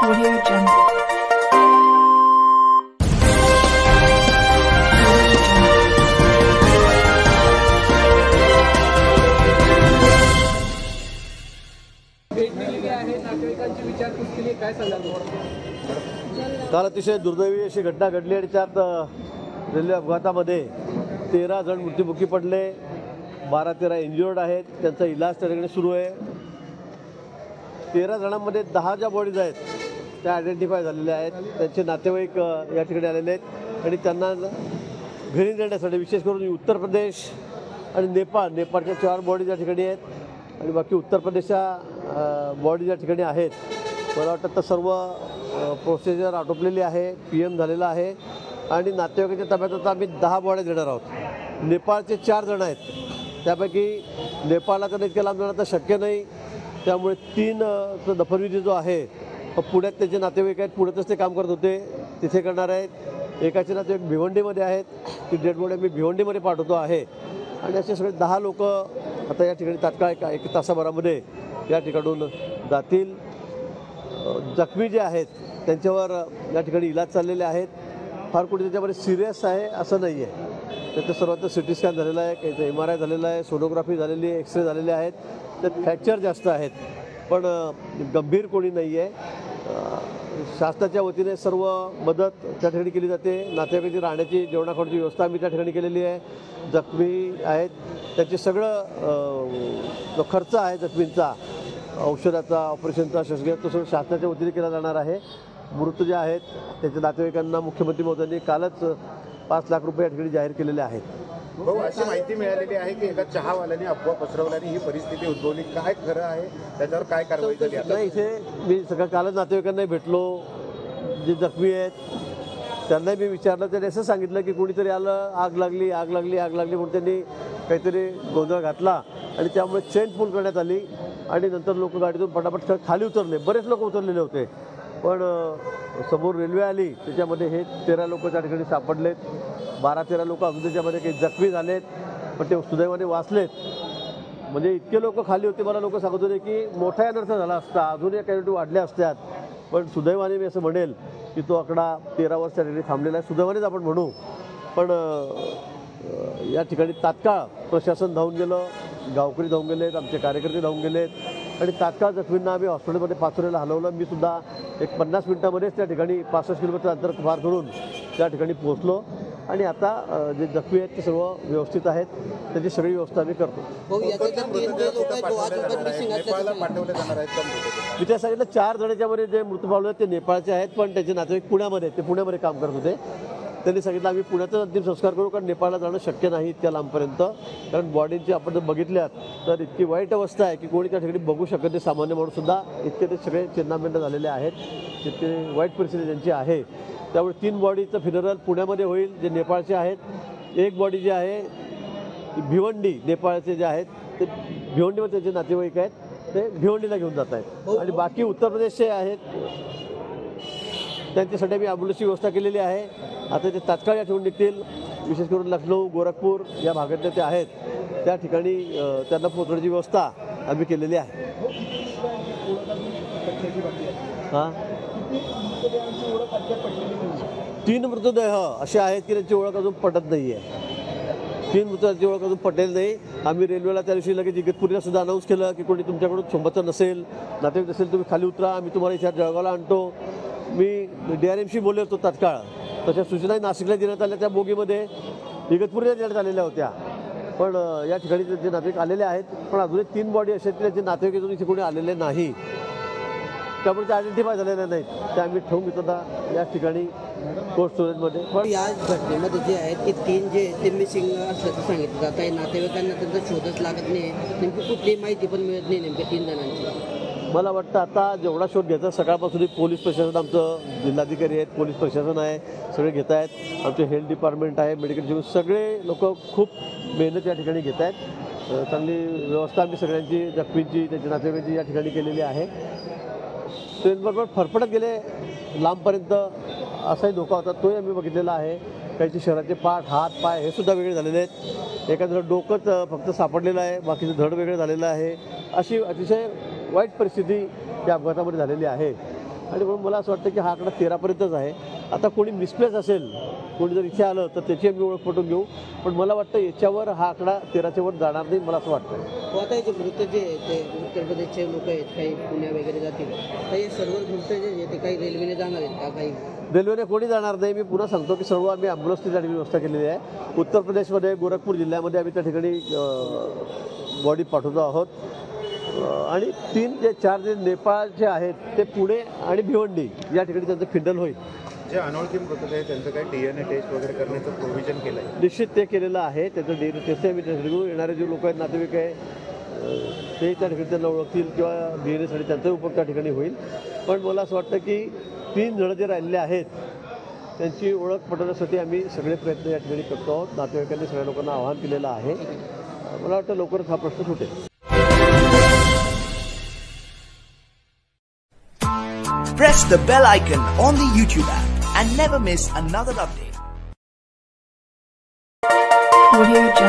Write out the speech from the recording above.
Audio Jungle. काल अतिशय दुर्दैवी अशी घटना घडली आणि त्यात रेल्वे अपघातामध्ये 13 जण मृत्युमुखी पडले, 12-13 इंज्युअर्ड आहेत. त्यांचा इलाज त्या ठिकाणी सुरू आहे. 13 जणांमध्ये 10 ज्या बॉडीज आहेत त्या आयडेंटिफाय झालेल्या आहेत. त्यांचे नातेवाईक या ठिकाणी आलेले आहेत आणि त्यांना घरी नेण्यासाठी विशेष करून उत्तर प्रदेश आणि नेपाळच्या 4 बॉडीज या ठिकाणी आहेत आणि बाकी उत्तर प्रदेशच्या बॉडीज या ठिकाणी आहेत. मला वाटतं तर सर्व प्रोसिजर आटोपलेली आहे, PM झालेला आहे आणि नातेवाईकाच्या ताब्यात आता आम्ही 10 बॉड्या देणार आहोत. नेपाळचे 4 जण आहेत, त्यापैकी नेपाळला तर इतक्या लांब जाणं तर शक्य नाही, त्यामुळे 3 दफनविधी जो आहे पुण्यात त्याचे नातेवाईक आहेत, पुण्यातच ते काम करत होते, तिथे करणार आहेत. एकाचे नातेवाईक भिवंडीमध्ये आहेत, ती डेड बॉडी आम्ही भिवंडीमध्ये पाठवतो आहे आणि असे सगळे 10 लोक आता या ठिकाणी तात्काळ एक तासाभरामध्ये या ठिकाणून जातील. जखमी जे आहेत त्यांच्यावर या ठिकाणी इलाज चाललेले आहेत. फार कुठे त्याच्यामध्ये सिरियस आहे असं नाही आहे. त्याचं सर्वांचं CT स्कॅन झालेला आहे, काही MRI झालेला आहे, सोनोग्राफी झालेली आहे, एक्सरे झालेले आहेत. त्यात फ्रॅक्चर जास्त आहेत पण गंभीर कोणी नाही आहे. शासनाच्या वतीने सर्व मदत त्या ठिकाणी केली जाते. नातेवाईकांची राहण्याची जेवणाखाण्याची व्यवस्था आम्ही त्या ठिकाणी केलेली आहे. जखमी आहेत त्याचे सगळं जो खर्च आहे जखमींचा, औषधाचा, ऑपरेशनचा, शस्त्रक्रिया तो सगळं शासनाच्या वतीने केला जाणार आहे. मृत जे आहेत त्याच्या नातेवाईकांना मुख्यमंत्री महोदयांनी कालच 5 लाख रुपये या ठिकाणी जाहीर केलेले आहेत. भाऊ, अशी माहिती मिळालेली आहे की एका चहावाल्याने अफवा पसरवल्याने ही परिस्थिती उद्भवली. काय खरं आहे, त्याच्यावर काय कारवाई झाली? नाही, इथे मी सगळं कालच नातेवाईकांनाही भेटलो, जे जखमी आहेत त्यांनाही मी विचारलं. त्यांनी असं सांगितलं की कोणीतरी आलं, आग लागली म्हणून त्यांनी काहीतरी गोंधळ घातला आणि त्यामुळे चेन पूल करण्यात आली आणि नंतर लोक गाडीतून पटापट खाली उतरले. बरेच लोक उतरलेले होते पण समोर रेल्वे आली, त्याच्यामध्ये हे 13 लोक त्या ठिकाणी सापडलेत. 12-13 लोक अजून त्याच्यामध्ये काही जखमी झालेत पण ते सुदैवाने वाचलेत. म्हणजे इतके लोक खाली होते, मला लोक सांगत होते की मोठा अनर्थ झाला असता, अजूनही कॅज्युअल्टी वाढल्या असत्यात, पण सुदैवाने मी असं म्हणेल की तो आकडा 13 वर्ष त्या ठिकाणी थांबलेला आहे. सुदैवानेच आपण म्हणू. पण या ठिकाणी तात्काळ प्रशासन धावून गेलं, गावकरी धावून गेलेत, आमचे कार्यकर्ते धावून गेलेत आणि तात्काळ जखमींना आम्ही हॉस्पिटलमध्ये पाचोऱ्याला हलवलं. मी सुद्धा एक 50 मिनिटामध्येच त्या ठिकाणी 65 किलोमीटर अंतर पार करून त्या ठिकाणी पोहोचलो आणि आता जे जखमी आहेत ते सर्व व्यवस्थित आहेत, त्याची सगळी व्यवस्था आम्ही करतो. मी त्या सांगितलं 4 जणांच्यामध्ये जे मृत्यू पावले ते नेपाळचे आहेत पण त्याचे नातेवाईक पुण्यामध्ये आहेत, ते पुण्यामध्ये काम करत होते. त्यांनी सांगितलं आम्ही पुण्यातच अंतिम संस्कार करू, कारण नेपाळला जाणं शक्य नाही इतक्या लांबपर्यंत, कारण बॉडींची आपण जर बघितल्यात तर इतकी वाईट अवस्था आहे की कोणी त्या ठिकाणी बघू शकत नाही, सामान्य माणूससुद्धा. इतके ते सगळे चिन्हामेंढ झालेले आहेत, इतके वाईट परिस्थिती त्यांची आहे. त्यामुळे 3 बॉडीचं फिनरल पुण्यामध्ये होईल जे नेपाळचे आहेत. एक बॉडी जी आहे भिवंडी, नेपाळचे जे आहेत ते भिवंडीमध्ये त्याचे नातेवाईक आहेत ते भिवंडीला घेऊन जात आहेत आणि बाकी उत्तर प्रदेशचे आहेत त्यांच्यासाठी मी ॲम्ब्युलन्सची व्यवस्था केलेली आहे. आता ते तात्काळ या ठिकाणी निघतील. विशेष करून लखनौ, गोरखपूर या भागातले ते आहेत, त्या ठिकाणी त्यांना पोहोचण्याची व्यवस्था आम्ही केलेली आहे. हां, 3 मृतदेह असे आहेत की त्यांची ओळख अजून पटत नाही आहे. 3 मृतदेहांची ओळख अजून पटेल नाही. आम्ही रेल्वेला त्या दिवशी लगेच इगतपुरीला सुद्धा अनाऊन्स केलं की कोणी तुमच्याकडून सोबतचं नसेल, नातेवाईक नसेल, तुम्ही खाली उतरा, आम्ही तुम्हाला इथे जळगावला आणतो. मी DRMशी बोलले होतो तात्काळ, तशा सूचनाही नाशिकला देण्यात आल्या, त्या बोगीमध्ये इगतपुरीला देण्यात आलेल्या होत्या. पण या ठिकाणी त्यांचे नातेवाईक आलेले आहेत पण अजूनही 3 बॉडी असे आहेत त्यांचे नातेवाईक अजून इथे कोणी आलेले नाही, त्यामुळे ते आयडेंटिफाय झालेले नाहीत. ते आम्ही ठेवून घेतो आता या ठिकाणी कोल्ड स्टोरेजमध्ये. पण या घटनेमध्ये जे आहेत की 3 जे ते मिसिंग असल्याचं सांगितलं जात आहे. नातेवाईकांना त्यांचा शोधच लागत नाही, नेमकी कुठलीही माहिती पण मिळत नाही नेमक्या 3 जणांची. मला वाटतं आता जेवढा शोध घ्यायचा सकाळपासून पोलीस प्रशासन, आमचं जिल्हाधिकारी आहेत, पोलीस प्रशासन आहे, सगळे घेत आहेत. आमचे हेल्थ डिपार्टमेंट आहे, मेडिकल, सगळे लोक खूप मेहनत या ठिकाणी घेत आहेत. चांगली व्यवस्था आम्ही सगळ्यांची, जखमींची, त्याच्या नातेवाईकांची या ठिकाणी केलेली आहे. ट्रेनबरोबर फरफडत गेले लांबपर्यंत असाही धोका होता, तोही आम्ही बघितलेला आहे. काहीचे शरीराचे पाठ, हात, पाय हे सुद्धा वेगळे झालेले आहेत. एखादं डोकंच फक्त सापडलेलं आहे, बाकीचं धड वेगळं झालेलं आहे. अशी अतिशय वाईट परिस्थिती या अपघातामध्ये झालेली आहे. आणि म्हणून मला असं वाटतं की हा आकडा 13पर्यंतच आहे. आता कोणी मिसप्लेस असेल, कोणी जर इथे आलं तर त्याची आम्ही ओळख पटवून घेऊ, पण मला वाटतं याच्यावर हा आकडा 13च्या वर जाणार नाही, मला असं वाटतं. आता हे जे मृत जे आहे ते उत्तर प्रदेशचे लोक आहेत, काही पुण्या वगैरे जातील, तर हे सर्व मृत जे आहे ते काही रेल्वेने जाणार आहेत का? काही रेल्वेने कोणी जाणार नाही. मी पुन्हा सांगतो की सर्व आम्ही ॲम्ब्युलन्सची त्या ठिकाणी व्यवस्था केलेली आहे. उत्तर प्रदेशमध्ये गोरखपूर जिल्ह्यामध्ये आम्ही त्या ठिकाणी बॉडी पाठवतो आहोत. आणि 4 जे नेपाळचे आहेत ते पुणे आणि भिवंडी या ठिकाणी त्यांचं खिंडल होईल. जे अनोळखी मृतदेह आहे त्यांचं काही DNA टेस्ट वगैरे करण्याचं प्रोव्हिजन केलं आहे? निश्चित ते केलेलं आहे. त्याचं DNA टेस्ट आम्ही येणारे जे लोक आहेत, नातेवाईक आहे, ते त्या ठिकाणी त्यांना ओळखतील किंवा DNA साठी त्यांचा उपयोग त्या ठिकाणी होईल. पण मला असं वाटतं की 3 जण जे राहिलेले आहेत त्यांची ओळख पटवण्यासाठी आम्ही सगळे प्रयत्न या ठिकाणी करतो आहोत. नातेवाईकांनी सगळ्या लोकांना आवाहन केलेलं आहे. मला वाटतं लवकरच हा प्रश्न सुटेल. Press the bell icon on the YouTube app and never miss another update. Audio Jungle.